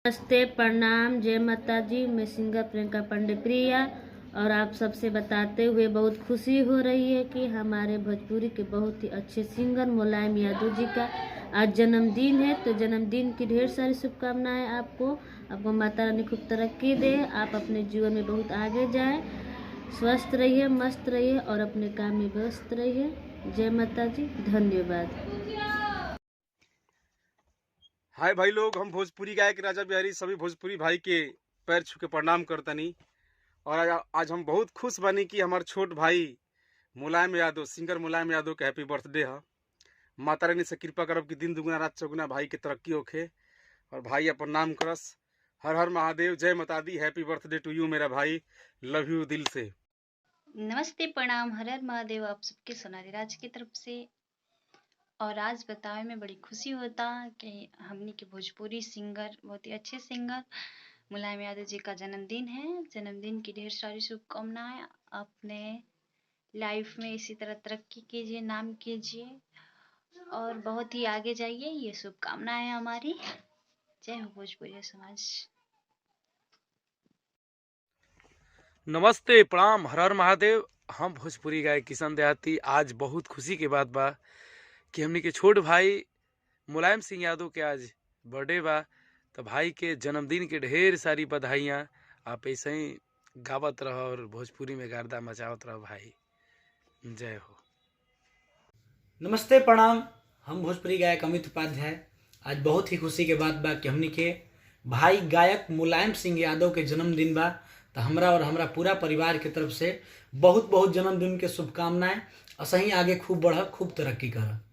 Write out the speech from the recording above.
नमस्ते, प्रणाम, जय माता जी। मैं सिंगर प्रियंका पांडे प्रिया और आप सबसे बताते हुए बहुत खुशी हो रही है कि हमारे भोजपुरी के बहुत ही अच्छे सिंगर मुलायम यादव जी का आज जन्मदिन है। तो जन्मदिन की ढेर सारी शुभकामनाएं आपको माता रानी खूब तरक्की दे, आप अपने जीवन में बहुत आगे जाएं, स्वस्थ रहिए, मस्त रहिए और अपने काम में व्यस्त रहिए। जय माता जी, धन्यवाद। हाय भाई लोग, हम भोजपुरी गायक राजा बिहारी सभी भोजपुरी भाई के पैर छू के प्रणाम करतनी। और आज हम बहुत खुश बनी कि हमारे छोट भाई मुलायम यादव, सिंगर मुलायम यादव के हैप्पी बर्थडे है। माता रानी से कृपा करब कि दिन दुगुना रात चौगुना भाई के तरक्की होखे और भाई अपन नाम करस। हर हर महादेव, जय माता दी, हैप्पी बर्थडे टू यू मेरा भाई, लव यू दिल से। नमस्ते, प्रणाम, हर हर महादेव आप सबके सोनाली राज की तरफ से। और आज बतावे में बड़ी खुशी होता कि हमनी के भोजपुरी सिंगर, बहुत ही अच्छे सिंगर मुलायम यादव जी का जन्मदिन है। जन्मदिन की ढेर सारी शुभकामनाएं। अपने लाइफ में इसी तरह तरक्की कीजिए, नाम कीजिए और बहुत ही आगे जाइए, ये शुभकामनाएं हमारी। जय हो भोजपुरी समाज। नमस्ते, प्रणाम, हर हर महादेव। हम भोजपुरी गायक किशन देहाती। आज बहुत खुशी के बात बा कि हमनी के छोट भाई मुलायम सिंह यादव के आज बर्थडे बा। तो भाई के जन्मदिन के ढेर सारी बधाइयाँ। आप ऐसे ही गावत रहो और भोजपुरी में गर्दा मचावत रहो भाई। जय हो। नमस्ते, प्रणाम, हम भोजपुरी गायक अमित उपाध्याय। आज बहुत ही खुशी के बात बा कि हमनी के भाई गायक मुलायम सिंह यादव के जन्मदिन बा। तो हमरा और हमरा पूरा परिवार के तरफ से बहुत बहुत जन्मदिन के शुभकामनाएं। असही आगे खूब बढ़, खूब तरक्की कर।